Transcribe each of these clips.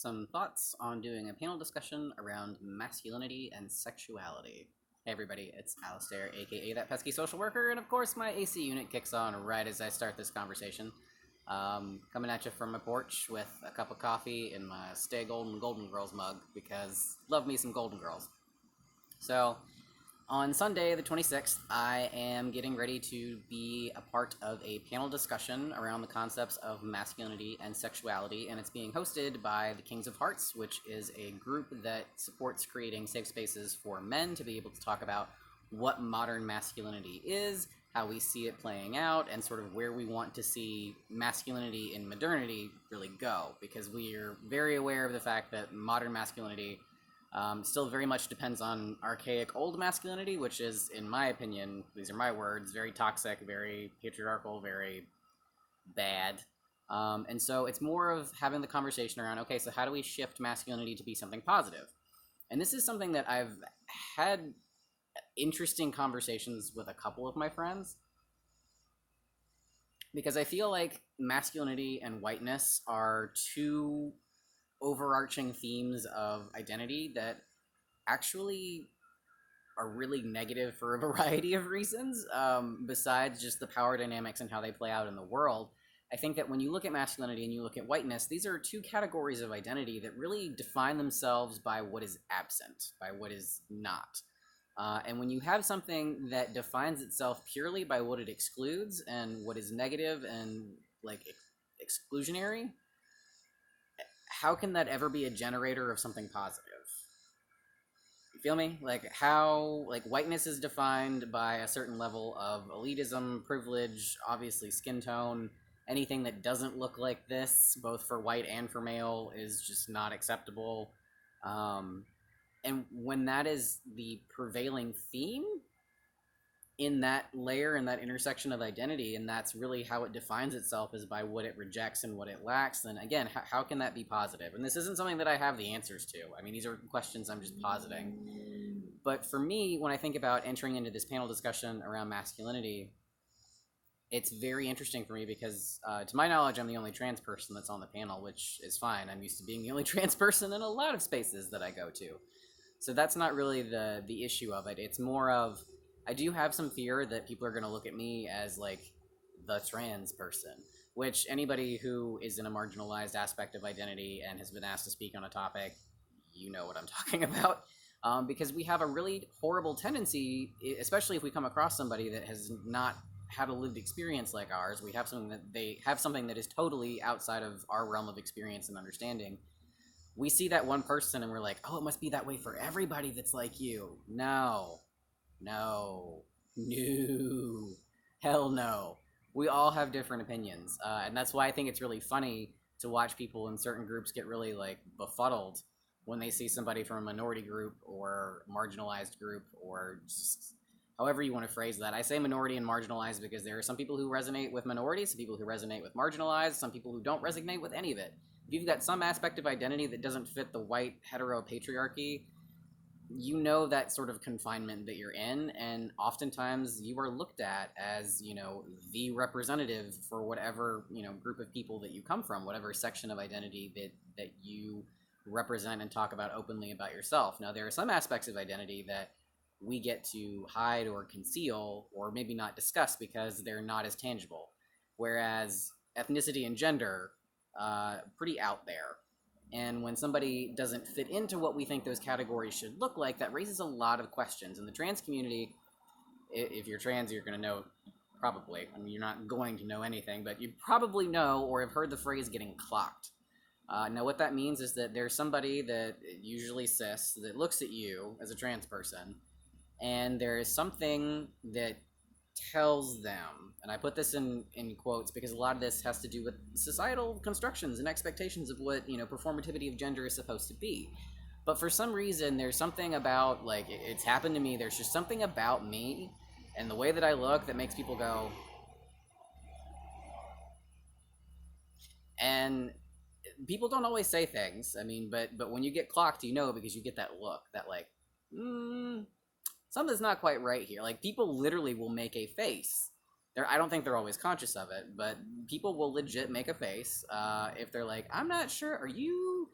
some thoughts on doing a panel discussion around masculinity and sexuality. Hey everybody, it's Alistair, aka That Pesky Social Worker, and of course my AC unit kicks on right as I start this conversation. Coming at you from my porch with a cup of coffee in my Stay Golden Girls mug, because love me some Golden Girls. So, on Sunday, the 26th, I am getting ready to be a part of a panel discussion around the concepts of masculinity and sexuality, and it's being hosted by the Kings of Hearts, which is a group that supports creating safe spaces for men to be able to talk about what modern masculinity is, how we see it playing out, and sort of where we want to see masculinity in modernity really go, because we are very aware of the fact that modern masculinity still very much depends on archaic old masculinity, which is, in my opinion, these are my words, very toxic, very patriarchal, very bad. And so it's more of having the conversation around, okay, so how do we shift masculinity to be something positive? And this is something that I've had interesting conversations with a couple of my friends, because I feel like masculinity and whiteness are two overarching themes of identity that actually are really negative for a variety of reasons, besides just the power dynamics and how they play out in the world. I think that when you look at masculinity and you look at whiteness, these are two categories of identity that really define themselves by what is absent, by what is not. And when you have something that defines itself purely by what it excludes and what is negative and like exclusionary, how can that ever be a generator of something positive? You feel me? Like how, like whiteness is defined by a certain level of elitism, privilege, obviously skin tone. Anything that doesn't look like this, both for white and for male, is just not acceptable. And when that is the prevailing theme in that layer and that intersection of identity, and that's really how it defines itself, is by what it rejects and what it lacks, then again, how can that be positive? And this isn't something that I have the answers to. I mean, these are questions I'm just positing. But for me, when I think about entering into this panel discussion around masculinity, it's very interesting for me because, to my knowledge, I'm the only trans person that's on the panel, which is fine. I'm used to being the only trans person in a lot of spaces that I go to. So that's not really the issue of it. It's more of, I do have some fear that people are going to look at me as like the trans person, which anybody who is in a marginalized aspect of identity and has been asked to speak on a topic, you know what I'm talking about. Because we have a really horrible tendency, especially if we come across somebody that has not had a lived experience like ours. We have something that they have something that is totally outside of our realm of experience and understanding. We see that one person and we're like, oh, it must be that way for everybody that's like you. No, hell no. We all have different opinions. And that's why I think it's really funny to watch people in certain groups get really like befuddled when they see somebody from a minority group or marginalized group, or just however you want to phrase that. I say minority and marginalized because there are some people who resonate with minorities, some people who resonate with marginalized, some people who don't resonate with any of it. If you've got some aspect of identity that doesn't fit the white hetero patriarchy, you know that sort of confinement that you're in, and oftentimes you are looked at as, you know, the representative for whatever, you know, group of people that you come from, whatever section of identity that you represent and talk about openly about yourself. Now, there are some aspects of identity that we get to hide or conceal or maybe not discuss because they're not as tangible, whereas ethnicity and gender, pretty out there. And when somebody doesn't fit into what we think those categories should look like, that raises a lot of questions. In the trans community, if you're trans, you're going to know, probably, I mean, you're not going to know anything, but you probably know or have heard the phrase getting clocked. Now, what that means is that there's somebody that, usually cis, that looks at you as a trans person, and there is something that tells them, and I put this in quotes because a lot of this has to do with societal constructions and expectations of what, you know, performativity of gender is supposed to be. But for some reason, there's something about, like, it's happened to me, there's just something about me and the way that I look that makes people go, and people don't always say things, I mean, but when you get clocked, you know, because you get that look, that like, something's not quite right here. Like, people literally will make a face. I don't think they're always conscious of it, but people will legit make a face if they're like, I'm not sure, are you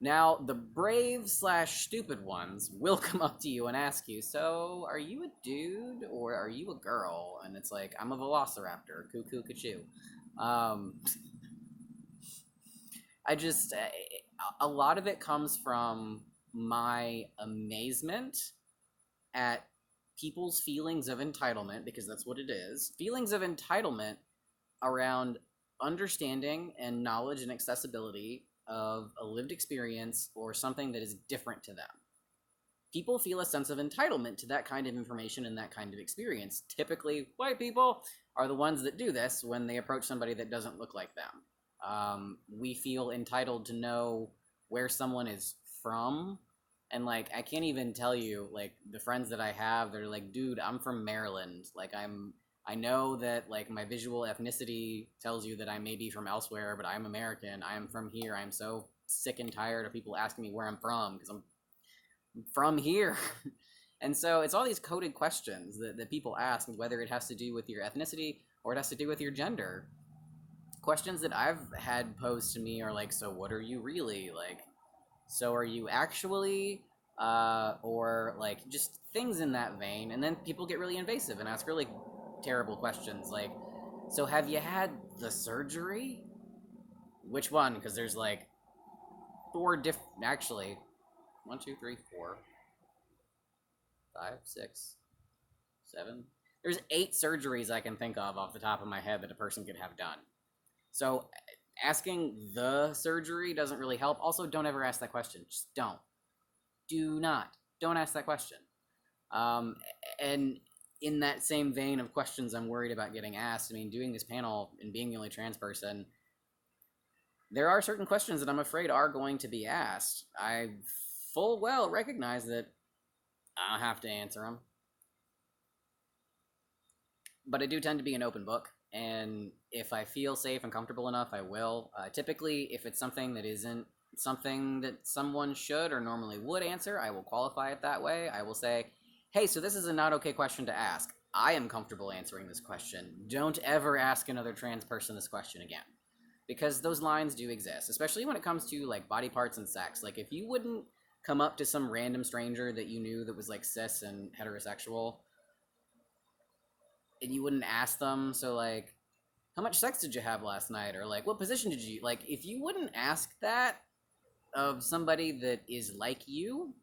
Now, the brave slash stupid ones will come up to you and ask you, so are you a dude or are you a girl? And it's like, I'm a velociraptor, cuckoo, cuckoo. Um, I just, a lot of it comes from my amazement at people's feelings of entitlement, because that's what it is. Feelings of entitlement around understanding and knowledge and accessibility of a lived experience or something that is different to them. People feel a sense of entitlement to that kind of information and that kind of experience. Typically, white people are the ones that do this when they approach somebody that doesn't look like them. We feel entitled to know where someone is from. And like, I can't even tell you, like, the friends that I have, they're like, dude, I'm from Maryland. Like, I know that like my visual ethnicity tells you that I may be from elsewhere, but I'm American. I am from here. I'm so sick and tired of people asking me where I'm from because I'm from here. And so it's all these coded questions that people ask, whether it has to do with your ethnicity or it has to do with your gender. Questions that I've had posed to me are like, so what are you really? Like, so are you actually? Or like just things in that vein. And then people get really invasive and ask really terrible questions like, so have you had the surgery? Which one? Because there's like four different, actually, one, two, three, four, five, six, seven. There's 8 surgeries I can think of off the top of my head that a person could have done. So asking the surgery doesn't really help. Also, don't ever ask that question. Just don't. Do not. Don't ask that question. Um, and in that same vein of questions I'm worried about getting asked, I mean, doing this panel and being the only trans person, there are certain questions that I'm afraid are going to be asked. I full well recognize that I don't have to answer them, but I do tend to be an open book. And if I feel safe and comfortable enough, I will. Typically, if it's something that isn't something that someone should or normally would answer, I will qualify it that way. I will say, hey, so this is a not okay question to ask. I am comfortable answering this question. Don't ever ask another trans person this question again. Because those lines do exist, especially when it comes to like body parts and sex. Like if you wouldn't come up to some random stranger that you knew that was like cis and heterosexual and you wouldn't ask them, so like, how much sex did you have last night? Or like, what position did you, like, if you wouldn't ask that of somebody that is like you,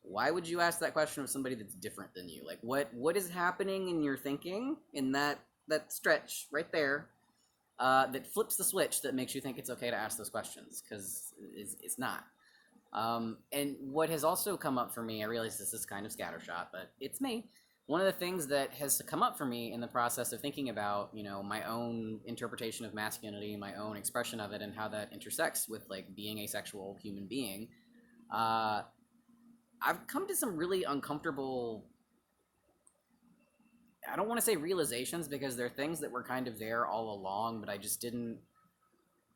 why would you ask that question of somebody that's different than you? Like, what is happening in your thinking in that stretch right there that flips the switch that makes you think it's okay to ask those questions? Because it's not. And what has also come up for me, I realize this is kind of scattershot, but it's me. One of the things that has come up for me in the process of thinking about, you know, my own interpretation of masculinity, my own expression of it, and how that intersects with like being a sexual human being, uh, I've come to some really uncomfortable. I don't want to say realizations because they're things that were kind of there all along, but I just didn't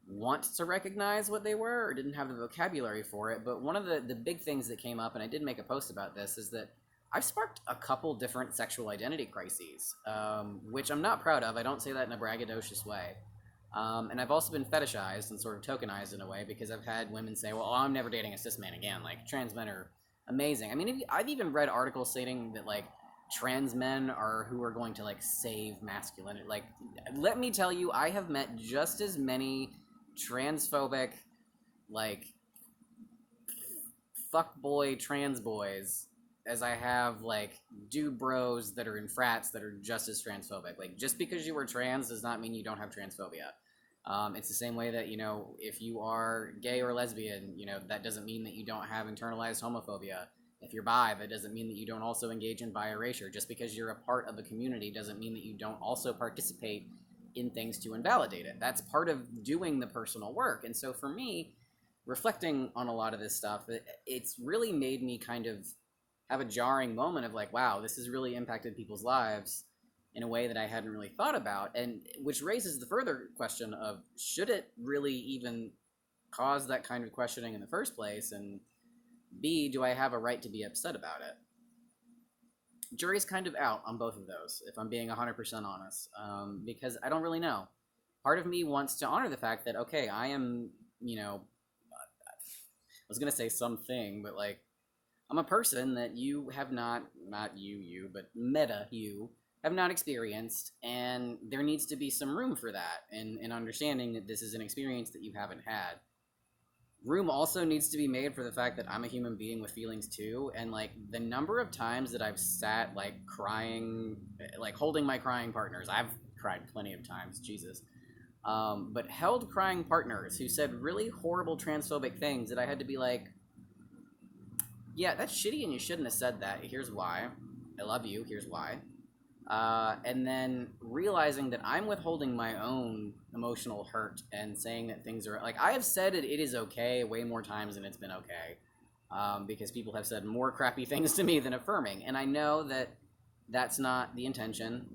want to recognize what they were or didn't have the vocabulary for it. But one of the big things that came up, and I did make a post about this, is that I've sparked a couple different sexual identity crises, which I'm not proud of. I don't say that in a braggadocious way. And I've also been fetishized and sort of tokenized in a way because I've had women say, well, I'm never dating a cis man again. Like, trans men are amazing. I mean, I've even read articles stating that, like, trans men are who are going to, like, save masculinity. Like, let me tell you, I have met just as many transphobic, like, fuckboy trans boys as I have like dude bros that are in frats that are just as transphobic. Like just because you were trans does not mean you don't have transphobia. It's the same way that, you know, if you are gay or lesbian, you know, that doesn't mean that you don't have internalized homophobia. If you're bi, that doesn't mean that you don't also engage in bi erasure. Just because you're a part of a community doesn't mean that you don't also participate in things to invalidate it. That's part of doing the personal work. And so for me, reflecting on a lot of this stuff, it's really made me kind of have a jarring moment of like, wow, this has really impacted people's lives in a way that I hadn't really thought about, and which raises the further question of should it really even cause that kind of questioning in the first place, and B, do I have a right to be upset about it? Jury's kind of out on both of those, if I'm being 100% honest, because I don't really know. Part of me wants to honor the fact that, okay, I am, you know, was gonna say something, but like I'm a person that you have not you, but meta you have not experienced, and there needs to be some room for that, and understanding that this is an experience that you haven't had. Room also needs to be made for the fact that I'm a human being with feelings too, and like the number of times that I've sat like crying, like holding my crying partners. I've cried plenty of times, Jesus. But held crying partners who said really horrible transphobic things that I had to be like, yeah, that's shitty and you shouldn't have said that. Here's why. I love you. Here's why. And then realizing that I'm withholding my own emotional hurt and saying that things are like I have said it is okay way more times than it's been okay, because people have said more crappy things to me than affirming, and I know that that's not the intention.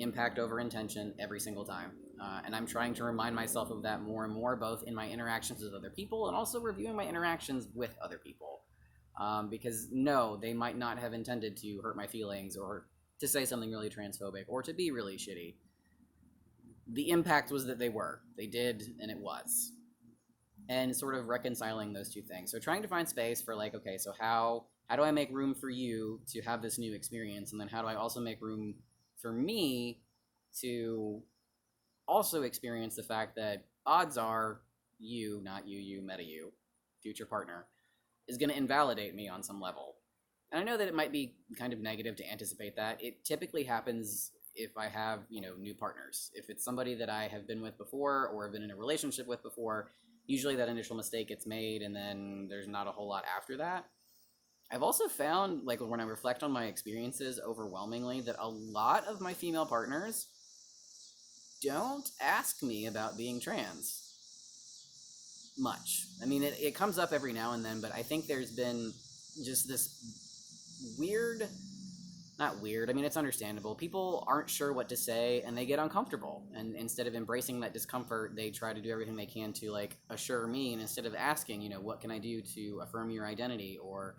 Impact over intention every single time, and I'm trying to remind myself of that more and more, both in my interactions with other people and also reviewing my interactions with other people. Because no, they might not have intended to hurt my feelings or to say something really transphobic or to be really shitty. The impact was that they were. They did, and it was. And sort of reconciling those two things. So trying to find space for like, okay, so how do I make room for you to have this new experience? And then how do I also make room for me to also experience the fact that odds are you, not you, you, meta you, future partner, is going to invalidate me on some level. And I know that it might be kind of negative to anticipate that. It typically happens if I have, new partners. If it's somebody that I have been with before or have been in a relationship with before, usually that initial mistake gets made and then there's not a whole lot after that. I've also found, like, when I reflect on my experiences overwhelmingly, that a lot of my female partners don't ask me about being trans much. I mean, it comes up every now and then, but I think there's been just this weird, not weird, I mean, it's understandable. People aren't sure what to say and they get uncomfortable. And instead of embracing that discomfort, they try to do everything they can to, like, assure me. And instead of asking, what can I do to affirm your identity? Or,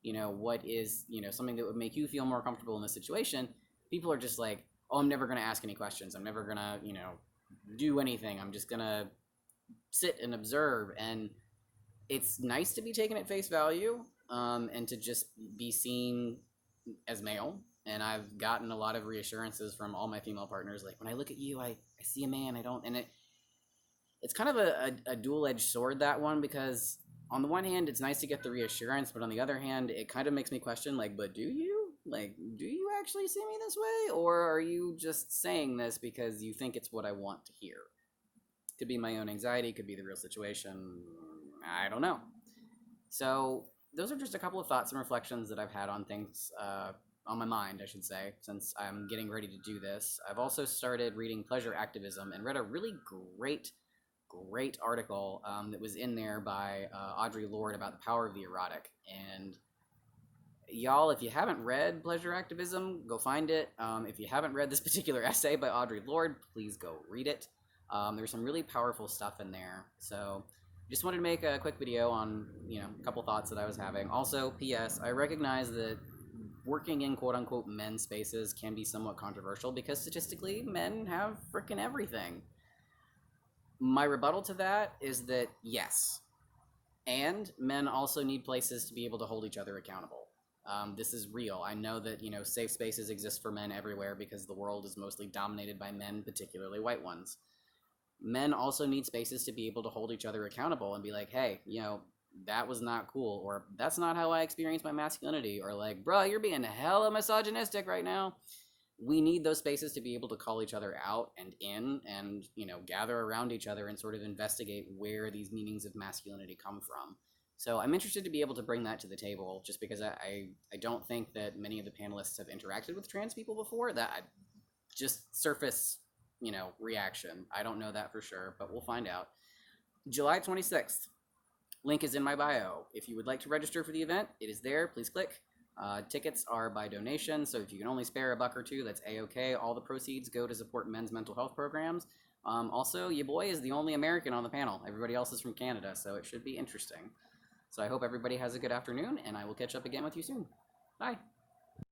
what is, something that would make you feel more comfortable in this situation? People are just like, oh, I'm never going to ask any questions. I'm never going to, do anything. I'm just going to sit and observe. And it's nice to be taken at face value, and to just be seen as male. And I've gotten a lot of reassurances from all my female partners. Like, when I look at you, I see a man. I don't. And it's kind of a dual-edged sword, that one, because on the one hand, it's nice to get the reassurance, but on the other hand, it kind of makes me question, like, but do you? Like, do you actually see me this way? Or are you just saying this because you think it's what I want to hear? Could be my own anxiety, could be the real situation. I don't know. So those are just a couple of thoughts and reflections that I've had on things, on my mind, I should say, since I'm getting ready to do this. I've also started reading Pleasure Activism and read a really great article that was in there by Audre Lorde about the power of the erotic. And y'all, if you haven't read Pleasure Activism, go find it. If you haven't read this particular essay by Audre Lorde, please go read it. There's some really powerful stuff in there. So just wanted to make a quick video on, a couple thoughts that I was having. Also, P.S., I recognize that working in quote-unquote men's spaces can be somewhat controversial because statistically, men have frickin' everything. My rebuttal to that is that, yes, and men also need places to be able to hold each other accountable. This is real. I know that, safe spaces exist for men everywhere because the world is mostly dominated by men, particularly white ones. Men also need spaces to be able to hold each other accountable and be like, hey, that was not cool, or that's not how I experience my masculinity, or like, bro, you're being hella misogynistic right now. We need those spaces to be able to call each other out and in and, gather around each other and sort of investigate where these meanings of masculinity come from. So I'm interested to be able to bring that to the table, just because I don't think that many of the panelists have interacted with trans people before. That just surface, reaction. I don't know that for sure, but we'll find out. July 26th. Link is in my bio. If you would like to register for the event, it is there. Please click. Tickets are by donation, so if you can only spare $1 or $2, that's a-okay. All the proceeds go to support men's mental health programs. Also, your boy is the only American on the panel. Everybody else is from Canada, so it should be interesting. So I hope everybody has a good afternoon, and I will catch up again with you soon. Bye.